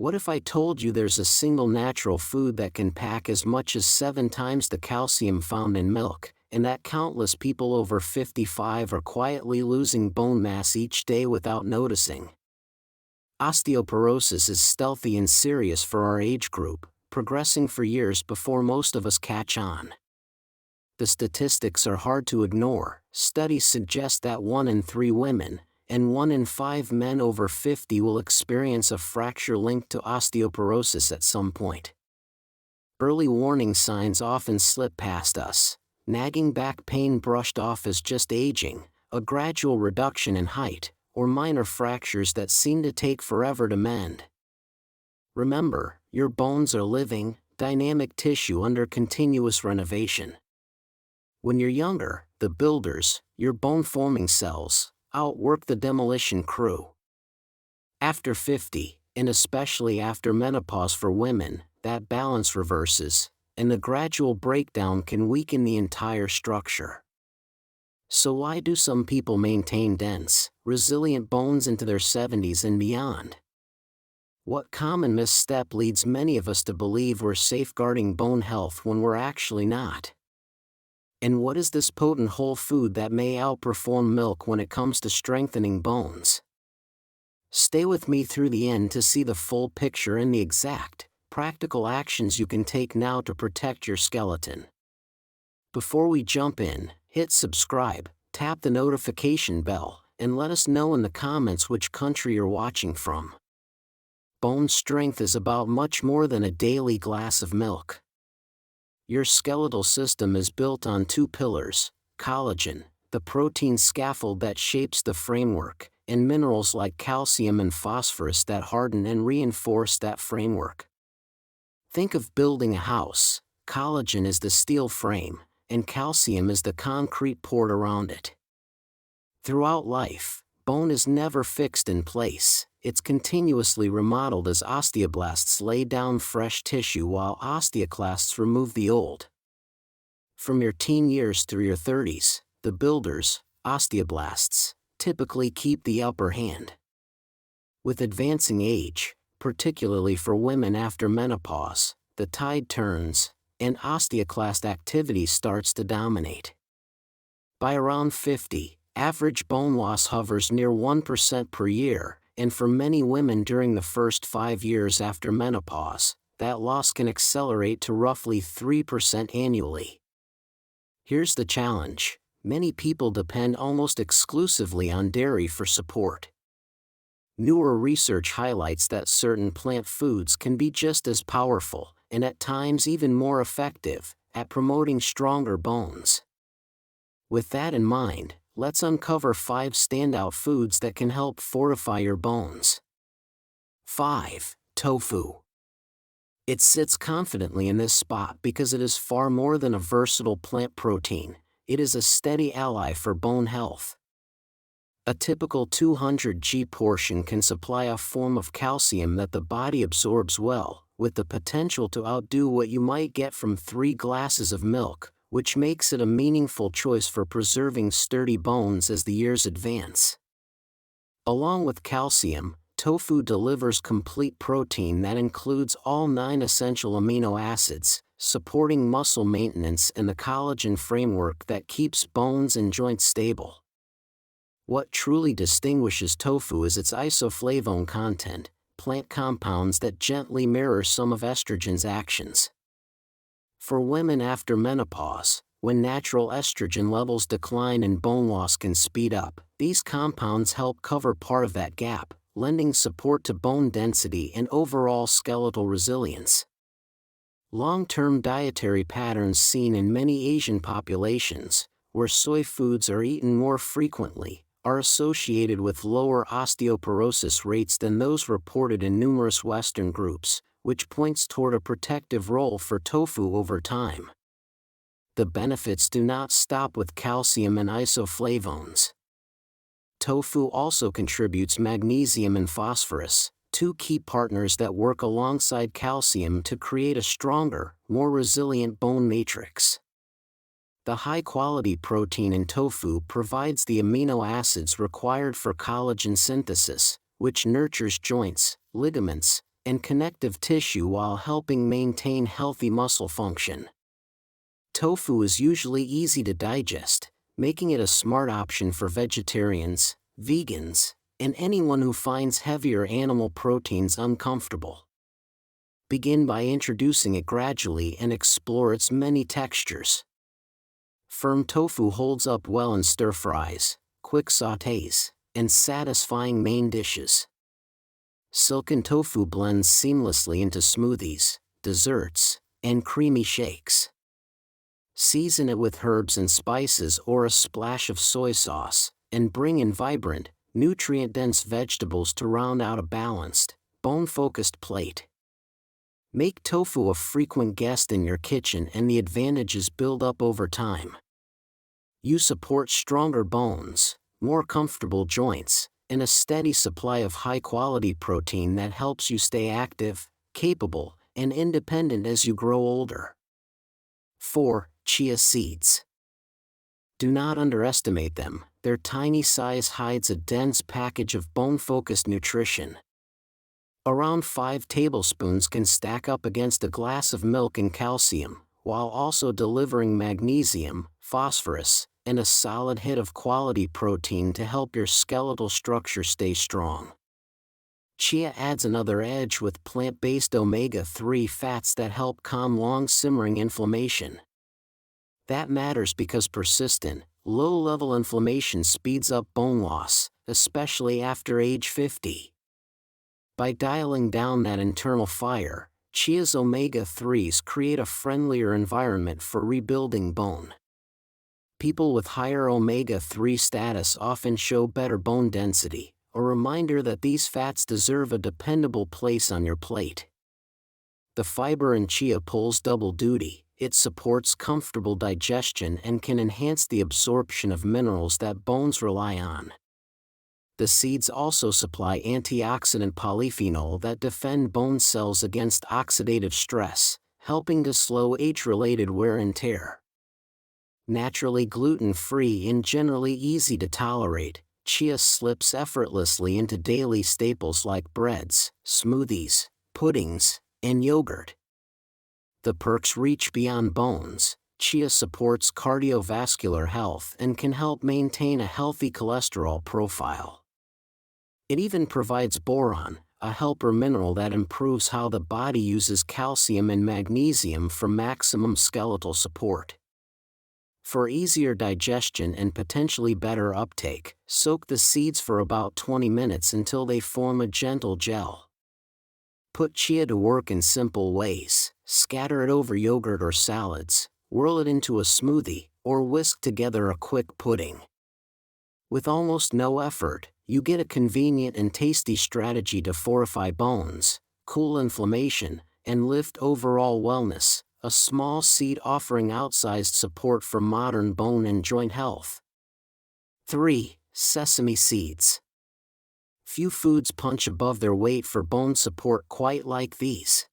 What if I told you there's a single natural food that can pack as much as 7 times the calcium found in milk, and that countless people over 55 are quietly losing bone mass each day without noticing? Osteoporosis is stealthy and serious for our age group, progressing for years before most of us catch on. The statistics are hard to ignore. Studies suggest that 1 in 3 women, and 1 in 5 men over 50 will experience a fracture linked to osteoporosis at some point. Early warning signs often slip past us: nagging back pain brushed off as just aging, a gradual reduction in height, or minor fractures that seem to take forever to mend. Remember, your bones are living, dynamic tissue under continuous renovation. When you're younger, the builders, your bone-forming cells, outwork the demolition crew. After 50, and especially after menopause for women, that balance reverses, and the gradual breakdown can weaken the entire structure. So why do some people maintain dense, resilient bones into their 70s and beyond? What common misstep leads many of us to believe we're safeguarding bone health when we're actually not? And what is this potent whole food that may outperform milk when it comes to strengthening bones? Stay with me through the end to see the full picture and the exact, practical actions you can take now to protect your skeleton. Before we jump in, hit subscribe, tap the notification bell, and let us know in the comments which country you're watching from. Bone strength is about much more than a daily glass of milk. Your skeletal system is built on 2 pillars: collagen, the protein scaffold that shapes the framework, and minerals like calcium and phosphorus that harden and reinforce that framework. Think of building a house. Collagen is the steel frame, and calcium is the concrete poured around it. Throughout life, bone is never fixed in place. It's continuously remodeled as osteoblasts lay down fresh tissue while osteoclasts remove the old. From your teen years through your 30s, the builders, osteoblasts, typically keep the upper hand. With advancing age, particularly for women after menopause, the tide turns, and osteoclast activity starts to dominate. By around 50, average bone loss hovers near 1% per year, and for many women during the first 5 years after menopause, that loss can accelerate to roughly 3% annually. Here's the challenge: many people depend almost exclusively on dairy for support. Newer research highlights that certain plant foods can be just as powerful, and at times even more effective, at promoting stronger bones. With that in mind, let's uncover 5 standout foods that can help fortify your bones. 5. Tofu. It sits confidently in this spot because it is far more than a versatile plant protein. It is a steady ally for bone health. A typical 200g portion can supply a form of calcium that the body absorbs well, with the potential to outdo what you might get from 3 glasses of milk, which makes it a meaningful choice for preserving sturdy bones as the years advance. Along with calcium, tofu delivers complete protein that includes all 9 essential amino acids, supporting muscle maintenance and the collagen framework that keeps bones and joints stable. What truly distinguishes tofu is its isoflavone content, plant compounds that gently mirror some of estrogen's actions. For women after menopause, when natural estrogen levels decline and bone loss can speed up, these compounds help cover part of that gap, lending support to bone density and overall skeletal resilience. Long-term dietary patterns seen in many Asian populations, where soy foods are eaten more frequently, are associated with lower osteoporosis rates than those reported in numerous Western groups, which points toward a protective role for tofu over time. The benefits do not stop with calcium and isoflavones. Tofu also contributes magnesium and phosphorus, 2 key partners that work alongside calcium to create a stronger, more resilient bone matrix. The high-quality protein in tofu provides the amino acids required for collagen synthesis, which nurtures joints, ligaments, and connective tissue while helping maintain healthy muscle function. Tofu is usually easy to digest, making it a smart option for vegetarians, vegans, and anyone who finds heavier animal proteins uncomfortable. Begin by introducing it gradually and explore its many textures. Firm tofu holds up well in stir-fries, quick sautés, and satisfying main dishes. Silken tofu blends seamlessly into smoothies, desserts, and creamy shakes. Season it with herbs and spices or a splash of soy sauce, and bring in vibrant, nutrient-dense vegetables to round out a balanced, bone-focused plate. Make tofu a frequent guest in your kitchen and the advantages build up over time. You support stronger bones, more comfortable joints, and a steady supply of high-quality protein that helps you stay active, capable, and independent as you grow older. 4. Chia seeds. Do not underestimate them. Their tiny size hides a dense package of bone-focused nutrition. Around 5 tablespoons can stack up against a glass of milk in calcium, while also delivering magnesium, phosphorus, and a solid hit of quality protein to help your skeletal structure stay strong. Chia adds another edge with plant-based omega-3 fats that help calm long-simmering inflammation. That matters because persistent, low-level inflammation speeds up bone loss, especially after age 50. By dialing down that internal fire, Chia's omega-3s create a friendlier environment for rebuilding bone. People with higher omega-3 status often show better bone density, a reminder that these fats deserve a dependable place on your plate. The fiber in chia pulls double duty. It supports comfortable digestion and can enhance the absorption of minerals that bones rely on. The seeds also supply antioxidant polyphenol that defend bone cells against oxidative stress, helping to slow age-related wear and tear. Naturally gluten-free and generally easy to tolerate, chia slips effortlessly into daily staples like breads, smoothies, puddings, and yogurt. The perks reach beyond bones. Chia supports cardiovascular health and can help maintain a healthy cholesterol profile. It even provides boron, a helper mineral that improves how the body uses calcium and magnesium for maximum skeletal support. For easier digestion and potentially better uptake, soak the seeds for about 20 minutes until they form a gentle gel. Put chia to work in simple ways. Scatter it over yogurt or salads, whirl it into a smoothie, or whisk together a quick pudding. With almost no effort, you get a convenient and tasty strategy to fortify bones, cool inflammation, and lift overall wellness, a small seed offering outsized support for modern bone and joint health. 3. Sesame seeds. Few foods punch above their weight for bone support quite like these.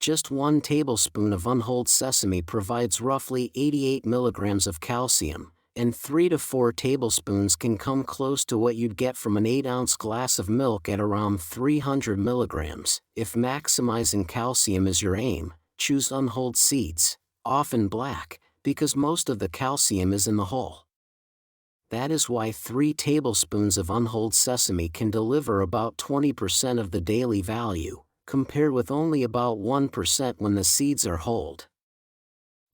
Just 1 tablespoon of unhulled sesame provides roughly 88 milligrams of calcium, and 3 to 4 tablespoons can come close to what you'd get from an 8-ounce glass of milk at around 300 milligrams. If maximizing calcium is your aim, choose unhulled seeds, often black, because most of the calcium is in the hull. That is why 3 tablespoons of unhulled sesame can deliver about 20% of the daily value, compared with only about 1% when the seeds are hulled.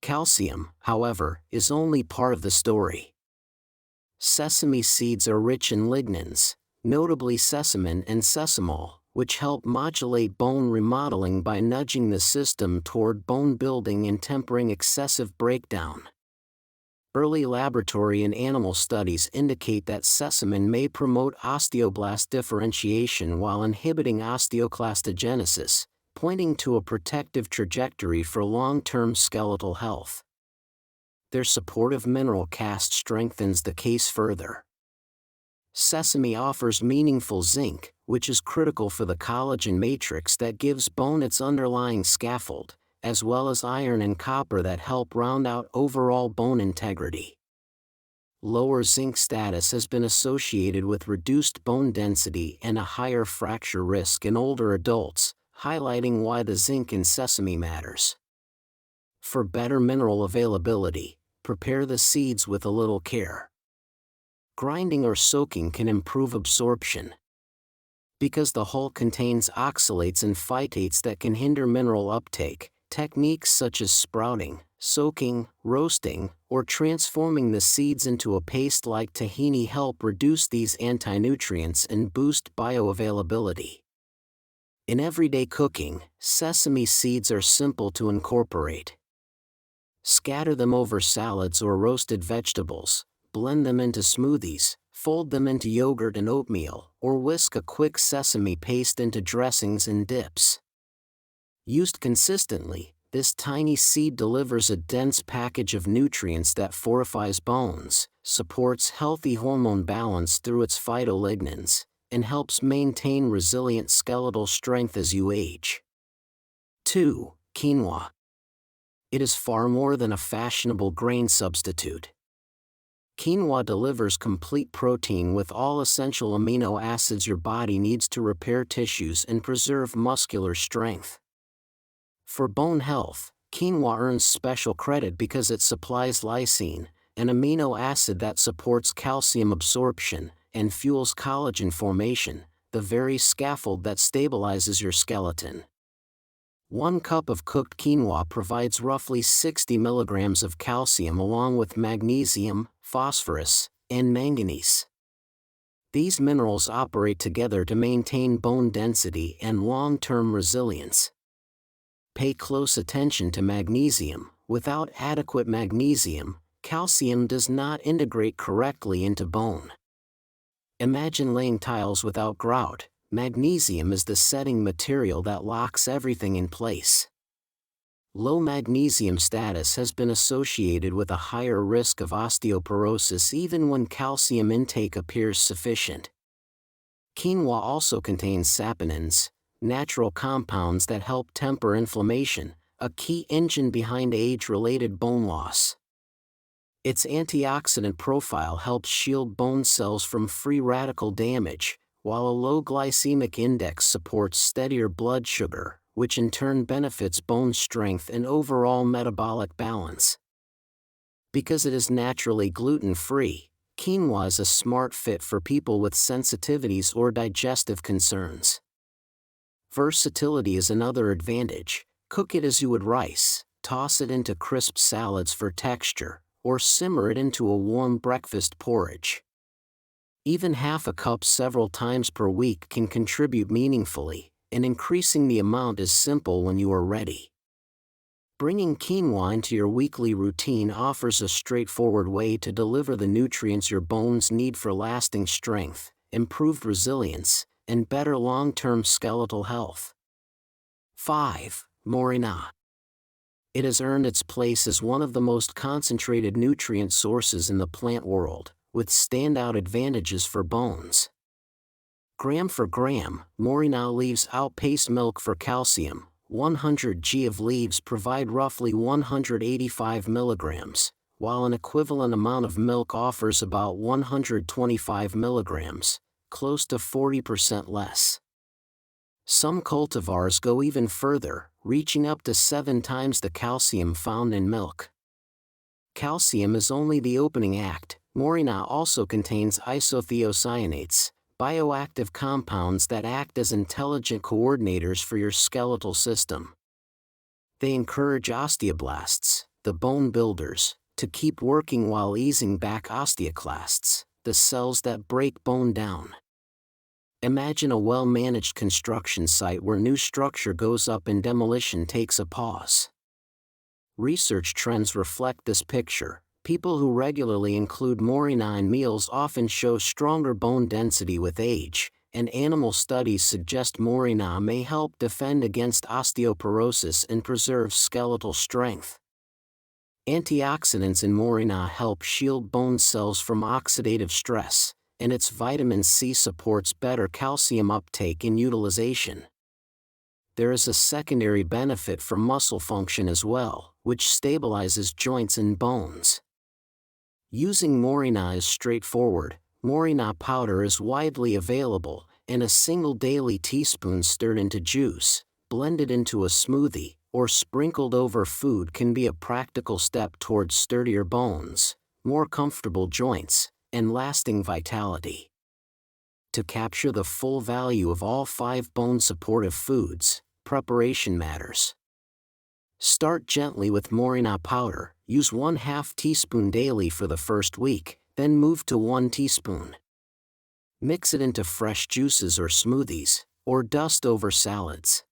Calcium, however, is only part of the story. Sesame seeds are rich in lignans, notably sesamin and sesamol, which help modulate bone remodeling by nudging the system toward bone building and tempering excessive breakdown. Early laboratory and animal studies indicate that sesamin may promote osteoblast differentiation while inhibiting osteoclastogenesis, pointing to a protective trajectory for long-term skeletal health. Their supportive mineral cast strengthens the case further. Sesame offers meaningful zinc, which is critical for the collagen matrix that gives bone its underlying scaffold, as well as iron and copper that help round out overall bone integrity. lower zinc status has been associated with reduced bone density and a higher fracture risk in older adults, highlighting why the zinc in sesame matters. For better mineral availability, prepare the seeds with a little care. Grinding or soaking can improve absorption. Because the hull contains oxalates and phytates that can hinder mineral uptake, techniques such as sprouting, soaking, roasting, or transforming the seeds into a paste like tahini help reduce these anti-nutrients and boost bioavailability. In everyday cooking, sesame seeds are simple to incorporate. Scatter them over salads or roasted vegetables, blend them into smoothies, fold them into yogurt and oatmeal, or whisk a quick sesame paste into dressings and dips. Used consistently, this tiny seed delivers a dense package of nutrients that fortifies bones, supports healthy hormone balance through its phytolignans, and helps maintain resilient skeletal strength as you age. 2. Quinoa. It is far more than a fashionable grain substitute. Quinoa delivers complete protein with all essential amino acids your body needs to repair tissues and preserve muscular strength. For bone health, quinoa earns special credit because it supplies lysine, an amino acid that supports calcium absorption and fuels collagen formation, the very scaffold that stabilizes your skeleton. 1 cup of cooked quinoa provides roughly 60 milligrams of calcium along with magnesium, phosphorus, and manganese. These minerals operate together to maintain bone density and long-term resilience. Pay close attention to magnesium. Without adequate magnesium, calcium does not integrate correctly into bone. Imagine laying tiles without grout. Magnesium is the setting material that locks everything in place. Low magnesium status has been associated with a higher risk of osteoporosis even when calcium intake appears sufficient. Quinoa also contains saponins, natural compounds that help temper inflammation, a key engine behind age-related bone loss. Its antioxidant profile helps shield bone cells from free radical damage, while a low glycemic index supports steadier blood sugar, which in turn benefits bone strength and overall metabolic balance. Because it is naturally gluten-free, quinoa is a smart fit for people with sensitivities or digestive concerns. Versatility is another advantage. Cook it as you would rice, toss it into crisp salads for texture, or simmer it into a warm breakfast porridge. Even half a cup several times per week can contribute meaningfully, and increasing the amount is simple when you are ready. Bringing quinoa into your weekly routine offers a straightforward way to deliver the nutrients your bones need for lasting strength, improved resilience, and better long-term skeletal health. 5. Moringa. It has earned its place as one of the most concentrated nutrient sources in the plant world, with standout advantages for bones. Gram for gram, Moringa leaves outpace milk for calcium. 100 g of leaves provide roughly 185 milligrams, while an equivalent amount of milk offers about 125 milligrams, close to 40% less. Some cultivars go even further, reaching up to 7 times the calcium found in milk. Calcium is only the opening act. Moringa also contains isothiocyanates, bioactive compounds that act as intelligent coordinators for your skeletal system. They encourage osteoblasts, the bone builders, to keep working while easing back osteoclasts, the cells that break bone down. Imagine a well-managed construction site where new structure goes up and demolition takes a pause. Research trends reflect this picture. People who regularly include Moringa in meals often show stronger bone density with age, and animal studies suggest Moringa may help defend against osteoporosis and preserve skeletal strength. Antioxidants in Moringa help shield bone cells from oxidative stress, and its vitamin C supports better calcium uptake and utilization. There is a secondary benefit for muscle function as well, which stabilizes joints and bones. Using Moringa is straightforward. Moringa powder is widely available, and a single daily teaspoon stirred into juice, blended into a smoothie, or sprinkled over food can be a practical step towards sturdier bones, more comfortable joints, and lasting vitality. To capture the full value of all 5 bone-supportive foods, preparation matters. Start gently with Moringa powder. Use 1/2 teaspoon daily for the first week, then move to 1 teaspoon. Mix it into fresh juices or smoothies, or dust over salads.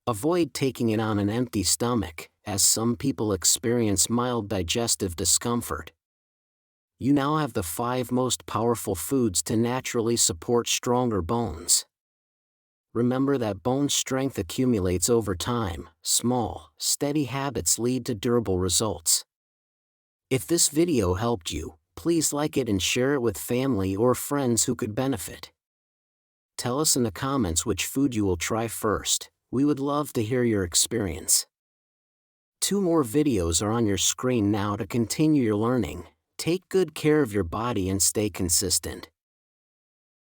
Avoid taking it on an empty stomach, as some people experience mild digestive discomfort. You now have the 5 most powerful foods to naturally support stronger bones. Remember that bone strength accumulates over time. Small, steady habits lead to durable results. If this video helped you, please like it and share it with family or friends who could benefit. Tell us in the comments which food you will try first. We would love to hear your experience. 2 more videos are on your screen now to continue your learning. Take good care of your body and stay consistent.